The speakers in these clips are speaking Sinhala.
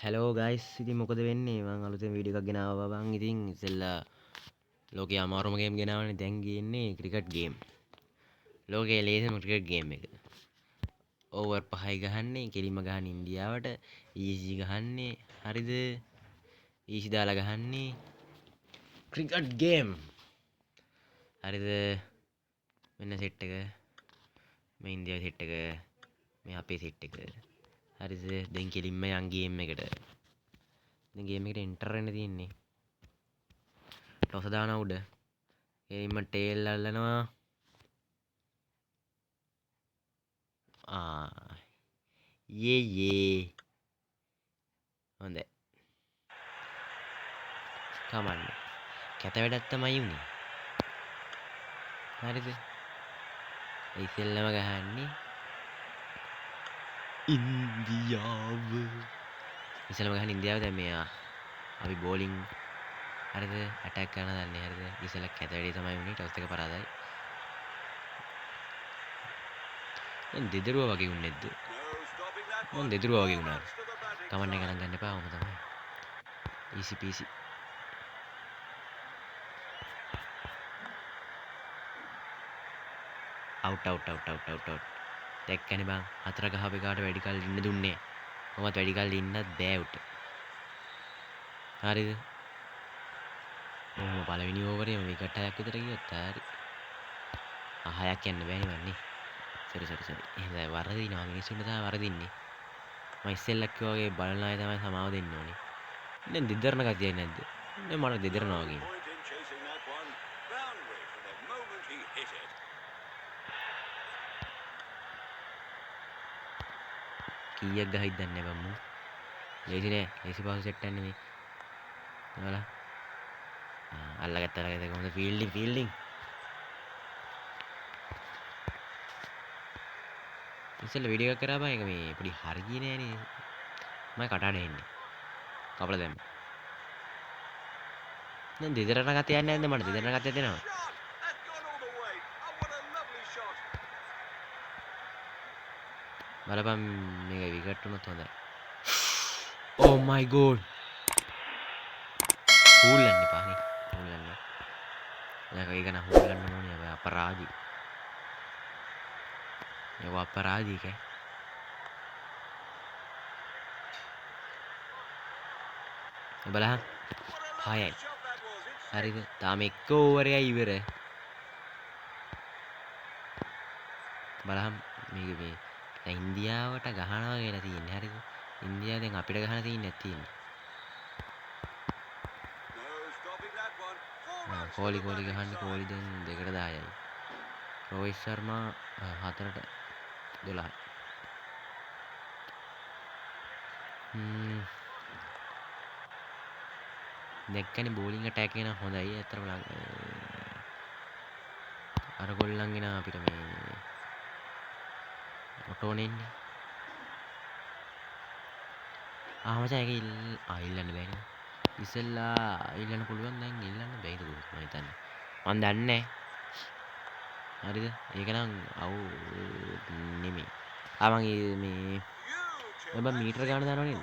හැලෝ ගයිස් ඉතින් මොකද වෙන්නේ මං අලුතෙන් වීඩියෝ එකක් ගෙනාවා බං ඉතින් ඉතින්ලා ලෝකේ අමාරුම ගේම් ගෙනාවනේ දැන් ගේන්නේ ක්‍රිකට් ගේම් ලෝකේ ලේසිම ක්‍රිකට් ගේම් එක ඕවර් 5යි ගහන්නේ කෙලින්ම ගහන්නේ ඉන්දියාවට ඊසි ගහන්නේ හරිද ඊසි දාලා ගහන්නේ ක්‍රිකට් ගේම් හරිද මෙන්න සෙට් එක මේ ඉන්දියාවේ සෙට් එක මේ අපේ සෙට් එක හරිද දැන් කෙලින්ම යන් ගේම් එකට දැන් ගේම් එකට එන්ටර් වෙන්න තියෙන්නේ ටොස දාන උඩ කෙලින්ම ටේල් අල්ලනවා යේ හොඳයි කමන්නේ කැත වැඩක් තමයි උනේ හරිද ඉතින්ලම ගහන්නේ ඉන්දියාව ඉස්සෙල්ලාම ගහන්නේ ඉන්දියාව දැන් මෙයා අපි බෝලිං හරිද ඇටැක් කරන දන්නේ හරිද ඉස්සෙල්ලා කැත වැඩේ තමයි උනේ ටොස් එක පරාදයි දැන් දෙදරුවා වගේ උන්නේ නැද්ද මම දෙදරුවා වගේ උනා කමන්න ගණන් ගන්න එපා ඔහොම තමයි ඊසි පීසි අවුට් දැක්කනේ බං හතර ගහපු එකාට වැඩි කල් ඉන්න දුන්නේ කොහොමද වැඩි කල් ඉන්නත් බෑ උට හරිද ඔහොම පළවෙනි ඕවරේම විකට් 6ක් විතර ගියොත් හරි 6ක් යන්න බෑනේ මන්නේ සරි එහෙනම් වරදිනවා මිනිස්සුන්ට තමයි වරදින්නේ මම ඉස්සෙල්ලක් කිව්වා වගේ බලන අය තමයි සමාව දෙන්න ඕනේ දැන් දෙදරන ගතියක් නැද්ද දැන් මට දෙදරනවා වගේ කීයක් ගහයිද දන්නේ නැහැ බම්මු ලේසි නෑ ලේසි පාසු සෙට් එකක් නෙමෙයි බලන්න අල්ලගත්තා කොහොමද ෆීල්ඩින් ඉස්සෙල්ලා වීඩියෝ එකක් කරා බං ඒක මේ පොඩි හරි ගියේ නෑනේ මම කටහඬ එන්නේ කපලා දැම්ම දැන් දෙදරන ගතියක් නැද්ද මට දෙදරන ගතියක් දෙනවා බලපන් මේක විකට් වුණොත් හොඳයි Oh my god. හූල්ලන්න එපානේ. හූල්ලන්න. ඒක නම් හූල්ලන්න ඕනේ අපේ අපරාධි. ඒක අපරාධි කේ. බලහන්. හයයි. හරිද? තාම එක්ක ඕවර් එකයි ඉවර. බලහන් මේක මේ දැන් ඉන්දියාවට ගහනවා කියලා තියෙන්නේ. හරිද? ඉන්දියාව දැන් අපිට ගහන තියෙන්නේ නැති. කෝලි ගහන්නේ කෝලි දැන් 2ට 10යි. රෝහිත් ශර්මා 4ට 12යි. දැක්කනේ බෝලිං අටැක් එක නම් හොඳයි. ඇත්තටම අර ගොල්ලන්ගෙන අපිට මේ ඔටෝනේ ඉන්නේ. මචං ඒක ඉල්ලන්න බෑනේ. ඉස්සෙල්ලා ඉල්ලන්න පුළුවන් දැන් ඉල්ලන්න බැයිද මම හිතන්නේ. මම දන්නේ නැහැ. හරිද? ඒක නම් නෙමෙයි. මම මේ ඔබ මීටර ගාන දානව නේද?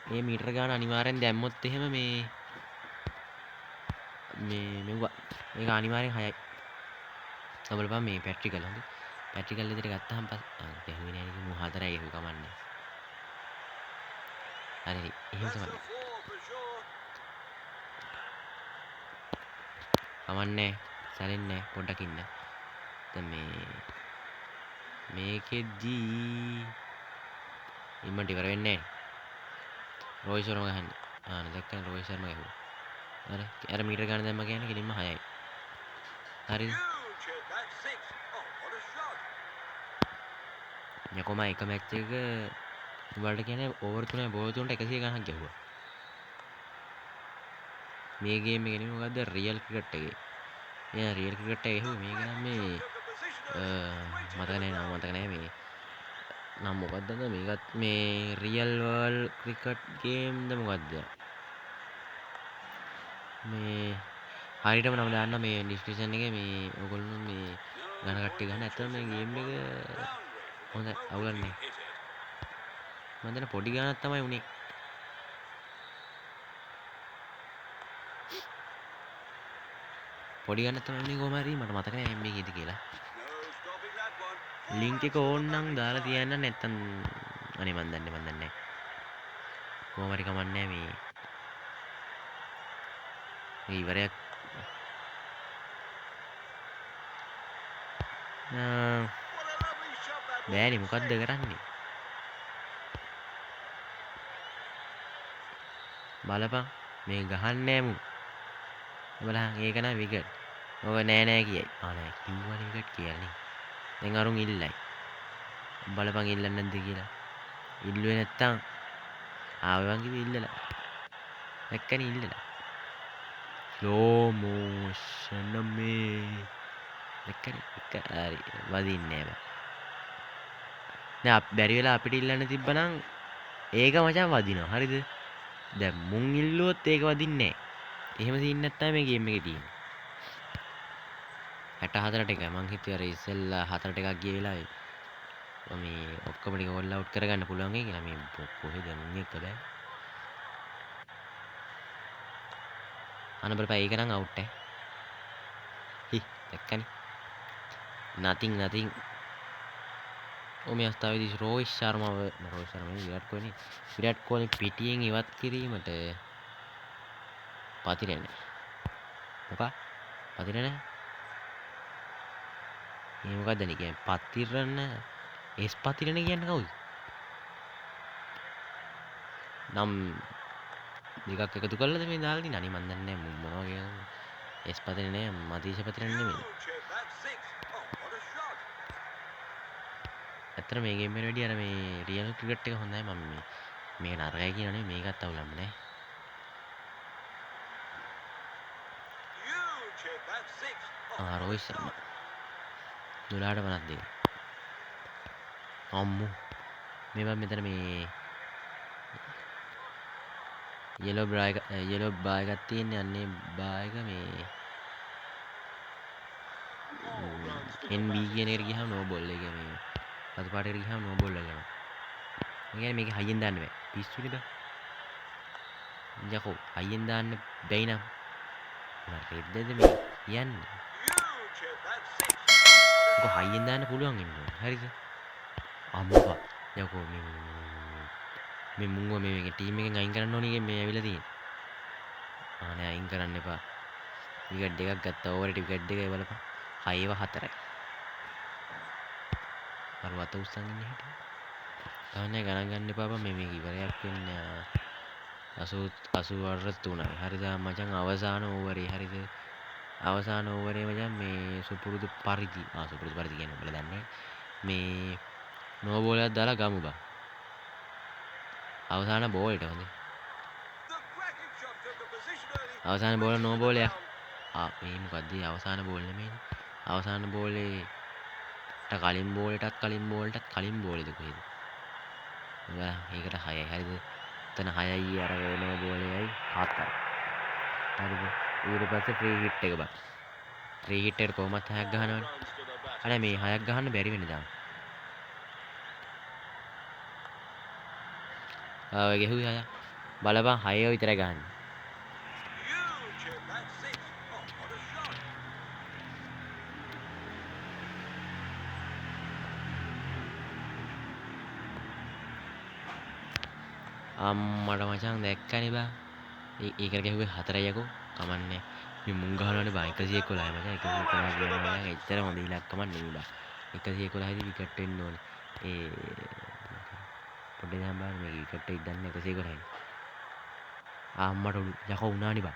මේ මීටර ගාන අනිවාර්යෙන් දැම්මොත් එහෙම මේ මෙව්වා. මේක අනිවාර්යෙන් 6යි. බලපන් මේ පැට්‍රිකල් හරි. පැට්‍රිකල් විදිහට ගත්තාම ගැහුවේ නෑ නේද? 4යි ඒක කමන්නේ. හරි එහෙම තමයි. කමන්නේ සැලෙන්නේ පොඩ්ඩක් ඉන්න. දැන් මේකෙදී ඉම්මට ඉවර වෙන්නේ නැහැ. රෝහිත් ශර්මා ගහන්නේ. දැක්කනේ රෝහිත් ශර්මා ගහුවා. හරි. අර මීටර ගන්න දැම්ම කියන්නේ කෙලින්ම 6යි. හරිද? යකෝම එක මැච් එක වලට කියන්නේ ඕවර් 3යි බෝල් 3ට 100 ගණන් ගැහුවා. මේ ගේම් එකේ නෙමෙයි මොකද්ද රියල් ක්‍රිකට් එකේ. එයා රියල් ක්‍රිකට් එක ගැහුවේ මේක නම් මේ මතක නෑ මේ නම් මොකක්ද මේකත් මේ රියල් වර්ල්ඩ් ක්‍රිකට් ගේම්ද මොකද්ද මේ හරියටම නම දාන්න මේ ඩිස්ක්‍රිප්ෂන් එකේ මේ ඔයගොල්ලෝ මේ ගණ කට්ටිය ගන්න ඇත්තට මේ ගේම් එක හොඳයි අවුලක් නෑ මම දැන් පොඩි ගානක් තමයි උනේ පොඩි ගන්න තමයි කොහොම හරි මට මතක නෑ මේ කීයද කියලා. ලින්ක් එක ඕන්නම් දාලා තියන්න නැත්තම් අනේ මන් දන්නේ කොහොම හරි කමන්නේ මේ ඉවරයක් බෑනි මොකද්ද කරන්නේ බලපන් මේ ගහන්නේ නෑමු බලහන් ඒක නා විකට් ඔක නෑ කියයි නෑ කිව්වනේ විකට් කියලා නේ දැන් අරුන් ඉල්ලයි බලපන් ඉල්ලන්නේ නැද්ද කියලා ඉල්ලුවේ නැත්තම් ආවෙන් කිව්ව ඉල්ලලා දැක්කනේ ඉල්ලලා ස්ලෝ මෝෂන් මේ දැක්කනේ එක හරි වදින්නේ නෑ දැන් බැරි වෙලා අපිට ඉල්ලන්න තිබ්බනම් ඒක මචං වදිනවා හරිද දැන් මුන් ඉල්ලුවොත් ඒක වදින්නේ නෑ එහෙම සීන් නැත්තම් මේ ගේම් එකේ තියෙන්නේ 64ට එකයි මං හිතුවේ අර ඉස්සෙල්ලා 4ට එකක් ගිය වෙලාවේ මේ ඔක්කොම ටික ඕල් අවුට් කරගන්න පුළුවන් වෙයි කියලා මේ කොහෙද මුන් එක්ක බෑ අන බලපන් ඒක නම් අවුට් හි දැක්කනේ nothing මේ අවස්ථාවේදී රෝහිත් ශර්මාව විරාට් කොහ්ලි පිටියෙන් ඉවත් කිරීමට පතිරෙන්නේ මොකක් පතිරෙන්නේ මේ මොකද්ද නේ කියන්නේ පතිරන එස් පතිරන කියන්නේ කවුද නම් දෙකක් එකතු කරලාද මේ දාලා තියෙන්නේ අනේ මන් දන්නේ නැහැ මොනවා කියන්නේ එස් පතිරන නේ මදීෂ පතිරන නෙමෙයි ඇත්තට මේ ගේම් එකට වැඩිය අර මේ රියල් ක්‍රිකට් එක හොඳයි මම මේ නරකයි කියන නේ මේකත් අවුලක් නෑ රෝහිත් ශර්මා 12ට 52 අම්මු මේ මෙතන මේ yellow bar එකක් තියෙන්නේ අන්නේ bar එක මේ NB කියන එකට ගියාම no ball එක මේ අත පාටකට ගියාම no ball එකනවා. ඒ කියන්නේ මේක හයියෙන් දාන්න බෑ. පිස්සුනේ බෑ. යකෝ හයියෙන් දාන්න බැයි නම් රෙද්දද මේ කියන්නේ. ඒක හයියෙන් දාන්න පුළුවන් ඉන්නේ. හරිද? අම්මපා යකෝ මේ මුංගව මේ ටීම් එකෙන් අයින් කරන්න ඕනේ මේ ඇවිල්ලා තියෙන්නේ. නෑ අයින් කරන්න එපා. විකට් දෙකක් ගත්තා ඕවර් විකට් දෙකයි බලපන්. 6-4යි. අර වත උස්සන් ඉන්නේ හිටිය. තාන්නේ ගණන් ගන්න එපා බං මේ මේක ඉවරයක් වෙන්නේ 83යි. හරිද මචං අවසාන ඕවරේ හරිද? අවසාන ඕවරේ මචං මේ සුපුරුදු පරිදි කියන්නේ ඔයාලා දන්නේ මේ නෝ බෝල් එකක් දාලා ගමු බං. අවසාන බෝලෙට හොඳේ. අවසාන බෝල නෝ බෝලයක්. මේ මොකද්ද අවසාන බෝල් නෙමෙයිනේ. අවසාන බෝලේ කලින් බෝලටත් කලින් බෝලෙද කොහෙද? ඒකට 6යි හරිද? එතන 6යි අර නෝ බෝලෙයි 7යි. හරිද? ඊට පස්සේ ෆ්‍රී හිට් එක බං. ෆ්‍රී හිට් එකට කොහොමත් 6ක් ගහනවනේ. අනේ මේ 6ක් ගහන්න බැරි වෙන්නේ දාන්න. ඔය ගෙහුවේ 6ක්. බලපන් 6 විතරයි ගහන්නේ. අම්මට මචං දැක්කනේ බං. ඒකට ගැහුවේ 4යි යකෝ. කමන්නේ. මේ මුං ගහනවානේ බං 111යි මචං 111 කියනවා නම් එච්චර හොඳ ඉලක්කමක් නෙමෙයි බං. 111 දී විකට් වෙන්න ඕනේ. පොඩ්ඩක් දැන් බලන්න මේ විකට් එක ගන්න 111යි. අම්මට යකෝ උනානේ බං.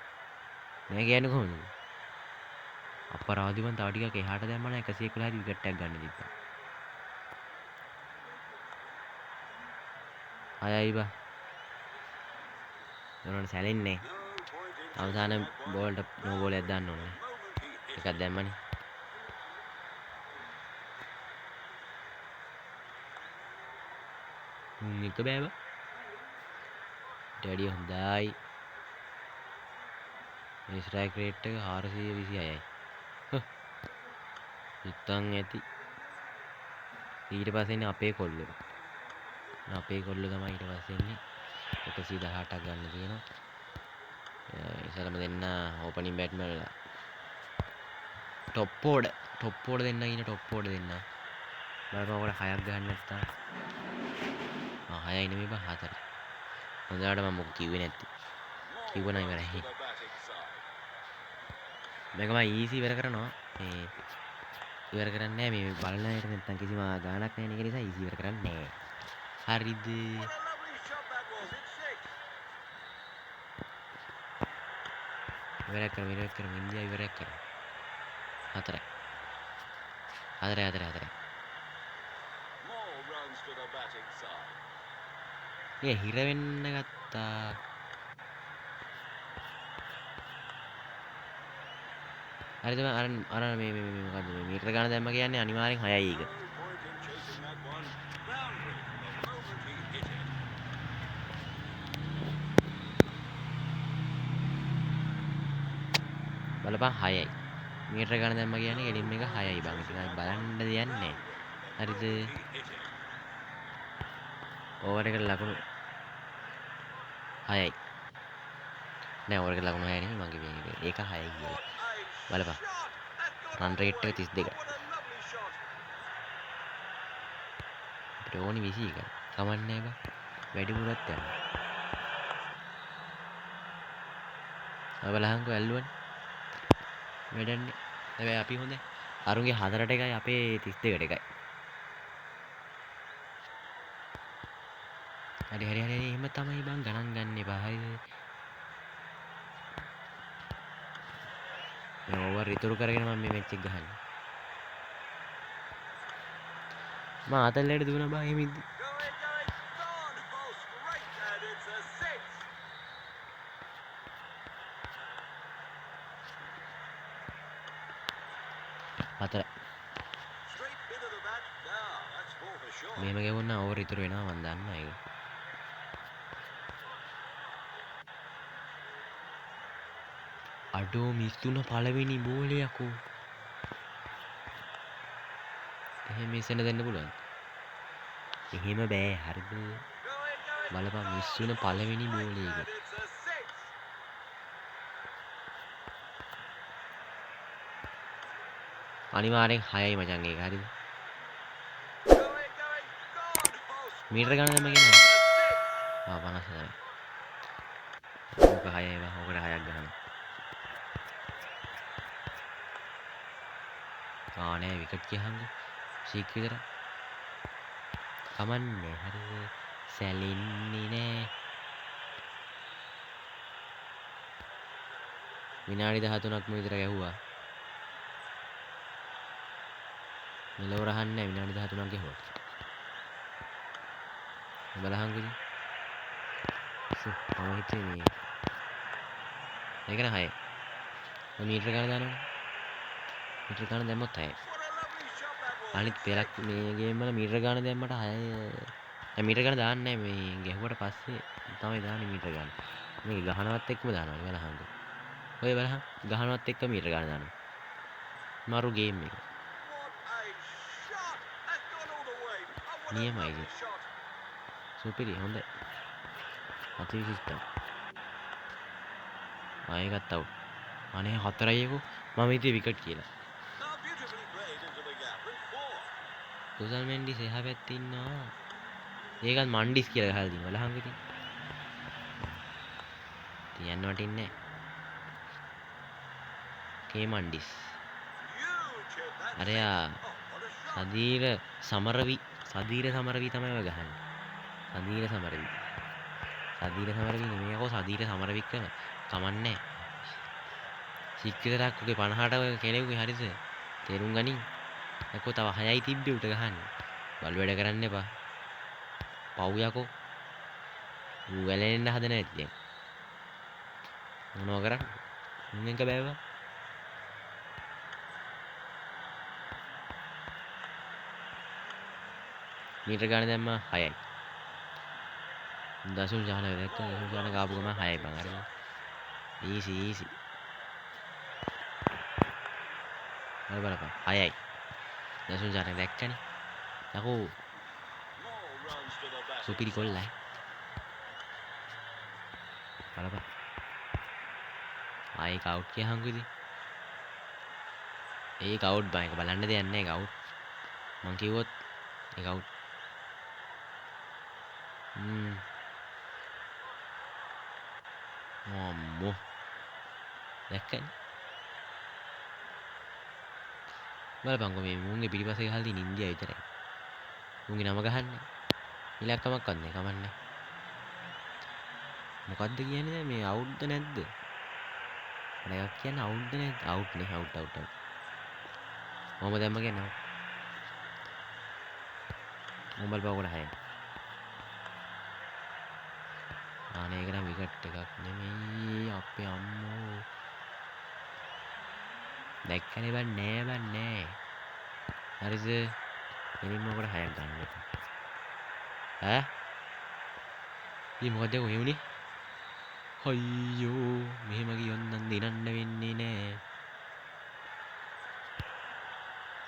නෑ කියන්නේ කොහොමද? අපරාධි බං තව ටිකක් එහාට දැම්මම 111 දී විකට් එකක් ගන්න තිබ්බා. 6යි බං. මොනවද සැලෙන්නේ? අවසාන බෝල්ට නෝ බෝලයක් දාන්න ඕනේ. එකක් දැම්මනේ. එක බෑ බං. ඩැඩි හොඳයි. මේ ස්ට්‍රයික් රේට් එක 426යි. හිටන් ඇති. ඊට පස්සේ ඉන්නේ අපේ කොල්ලෝ. අපේ කොල්ලෝ තමයි ඊට පස්සේ ඉන්නේ 118ක් ගන්න තියෙනවා. ඉස්සරම දෙන්න ඕපනින් බැට්මන්ලා ටොප් ඕඩ දෙන්න ඉන්න ටොප් ඕඩ දෙන්න බලපන් ඔකට 6ක් ගන්න නැත්තම් 6යි නෙමෙයි බං 4යි හොඳට මම මොකක් කිව්වේ නැත්තේ කිව්වනම් ඉවරයි මේක මම ඊසි ඉවර කරනවා මේ ඉවර කරන්නේ නැහැ මේ බලන අයට නැත්තම් කිසිම ගාණක් නැහැ නේ ඒක නිසා ඊසි ඉවර කරන්නේ නැහැ හරිද ඉවරයක් කරමු ඉන්දියාව ඉවරයක් කරමු 4යි 4යි ඒ හිර වෙන්න ගත්තා හරිද අර මේ මොකද්ද මේ මීටර ගාන දැම්ම කියන්නේ අනිවාර්යෙන් 6යි ඒක බලපන් 6යි මීටර ගාන දැම්ම කියන්නේ එලින් එක 6යි බං ඉතින් ආයි බලන්න දෙයක් නැහැ හරිද ඕවර් එකට ලකුණු 6යි නෑ ඕවර් එකට ලකුණු 6යි නෙමෙයි මං කිව්වේ ඒක 6යි කියලා බලපන් රන් රේට් එක 32 අපිට ඕනි 21 කමන්නේ බං වැඩිපුරත් යනවා බලහන්කෝ ඇල්ලුවනේ වැඩන්නේ හැබැයි අපි හොඳයි අරුන්ගේ 4ට එකයි අපේ 32ට එකයි හරි එහෙම තමයි බං ගණන් ගන්න එපා හරිද මම ඕවර් ඉතුරු කරගෙන මම මේ මැච් එක ගහන්නේ මම අතල්ලයට දුවන බං එහෙම ඉද්දි මෙහෙම ගෙවුණා ඕවර් ඉතුරු වෙනවා මම දන්නවා ඒක අඩෝ මිස්තුන පළවෙනි බෝලේ යකෝ එහෙම ඉස්සෙන්න දෙන්න පුළුවන් එහෙම බෑ හරිද බලපන් මිස්තුන පළවෙනි බෝලේ එක අනිවාර්යෙන් 6යි මචං ඒක හරිද මීටර ගන්න දැම්ම කියන්නේ 54 ඕක 6යි බං ඕකට 6ක් ගහනවා ආනේ විකට් ගියහන්කෝ සීක් විතර කමන්නේ හරිද සැලින්නේ නෑ විනාඩි 13ක්ම විතර ගැහුවා මෙලව රහන්නේ විනාඩි 13ක් ගැහුවා බලහන්කෝ මම හිතුවේ මේ ඒක නෑ 6 මීටර ගන්න දානවනේ මීටර ගන්න දැම්මොත් 6යි අනිත් පෙරක් මේ ගේම් වල මීටර ගන්න දැම්මට 6යි දැන් මීටර ගන්න දාන්නේ නැහැ මේ ගැහුවට පස්සේ තමයි දාන්නේ මීටර ගන්න මේක ගහනවත් එක්කම දානවා බලහන්කෝ ඔය බලහන් ගහනවත් එක්ක මීටර ගන්න දානවා මරු ගේම් එක නියමයි සුපිරි හොඳයි අතිවිශිෂ්ටයි ආයෙ ගත්තා අනේ 4යි එකෝ මම හිතුවේ විකට් කියලා කුසල් මෙන්ඩිස් එහා පැත්තේ ඉන්නවා ඒකත් මන්ඩිස් කියලා ගහලා දිනවා බලහන්කෝ ඉතින් තියන්න වටින්නේ කේ මන්ඩිස් අරයා සදීර සමරවි තමයි ඔය ගහන්නේ සදීර සමරවි නෙමෙයි යකෝ සදීර සමරවික්ක කමන්නේ සික්කිතරක් උගේ 50ට ඔය කෙනෙකුගේ හරිද තේරුම් ගනින් යකෝ තව 6යි තිබ්බේ උට ගහන්න බල් වැඩ කරන්න එපා පව් යකෝ ඌ වැලෙන්න හදන ඇති දැන් මොනව කරන්නේ මුන්ෙන්ක බෑවා මීටර ගාන දැම්ම 6යි දසුන් ජාන දැක්ක දසුන් ජාන ගාපු ගම 6යි බං හරිද ඊසි බලපන් 6යි දසුන් ජාන දැක්කනේ යකෝ සුපිරි කොල්ලයි බලපන් ආයෙ කවුට් කියහන්කෝ ඉතින් ඒක අවුට් බං. ඒක බලන්න දෙයක් නැහැ. ඒක අවුට්. මං කිව්වොත් ඒක අවුට්. අම්මෝ. දැක්කනේ. බලපංකො මේ මුන්ගේ පිටිපස්සේ ගහලා තියෙන ඉන්දියා විතරයි. මුන්ගේ නම ගහන්නේ. ඉලක්කමක් වන්නේ කමන්නේ. මොකද්ද කියන්නේ මේ අවුට්ද නැද්ද? මට එකක් කියන්න අවුට්ද නැද්ද? අවුට් නේ අවුට් අවුට් අවුට්. මොහොම දැම්ම කියන්නේ අවුට්. මොබල් පවකට හැය. අනේ ඒක නම් විකට් එකක් නෙමෙයි අපේ අම්මෝ. දැක්කනේ බන් නෑ. හරිද? එනින් මොකට හැයක් ගන්න එපා. ඈ? ඊ මොකද ඔය උනේ? අයියෝ මෙහෙම කියොත් නම් දිනන්න වෙන්නේ නෑ.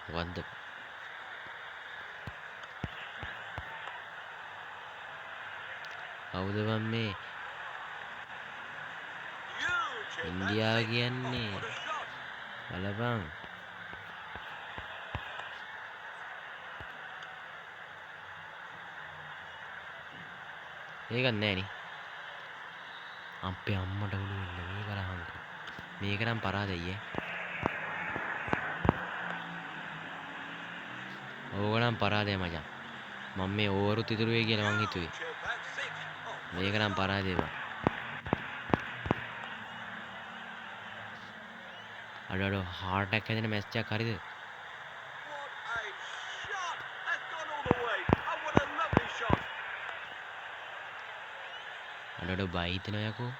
මොකද්ද? කවුද බන් මේ? ඉන්දියාව කියන්නේ බලපං. ඒකත් නෑනේ. අපේ අම්මට උළු වෙන්න මේක රහංකෝ. මේක නම් පරාදයි ඈ. ඕක නම් පරාදයි මචං. මම මේ ඕවරුත් ඉතුරු වෙයි කියලා මං හිතුවේ. මේක නම් පරාදයි බං. අඩෝ හાર્ට් ඇටැක් හැදෙන මැච් එකක් හරිද? අඩෝ බයි හිතෙනවා යකෝ.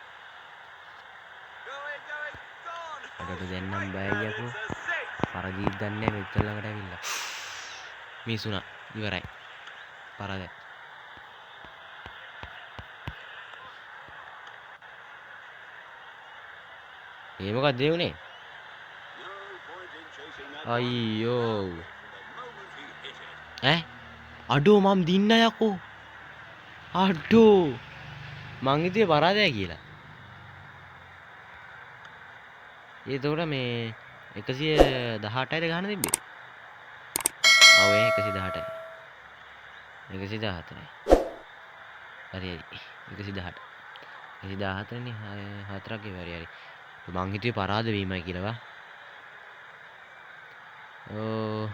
අඩෝ දැන් නම් බයයි යකෝ. පරදීත් දන්නේ මෙච්චර ළඟට ඇවිල්ලා. මිසුණා ඉවරයි. පරාදයි. ඒ මොකක්ද ඒ උනේ? අයියෝ. ඈ? අඩෝ මම දින්න යකෝ. අඩෝ. මං හිතුවේ පරාදයි කියලා. ඒතකොට මේ 118යිද ගහන්න තිබ්බේ? ඔව් 118යි. 114යි. හරි 118. 114 නේ 4ක් ගේ හරි. මං හිතුවේ පරාද වීමයි කියලා වා. ඕ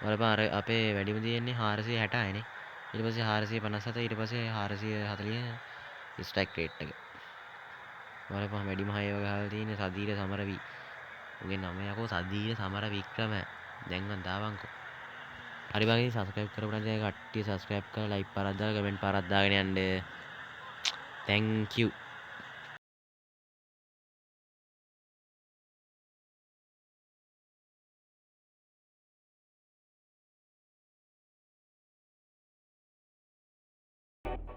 බලපන් අර අපේ වැඩිම තියෙන්නේ 460යි නේ. ඊට පස්සේ 457 ඊට පස්සේ 440 ස්ට්‍රයික් රේට් එක. බලපන් වැඩිම හයව ගහලා තියෙන්නේ සදීර සමරවි. උගේ නම යකෝ සදීර සමර වික්‍රම. දැන්වත් දාවන්කෝ. හරි බං ඉතින් සබ්ස්ක්‍රයිබ් කරපු නැති කට්ටිය සබ්ස්ක්‍රයිබ් කරලා ලයික් පාරක් දාලා කමෙන්ට් පාරක් දාගෙන යන්න. thank you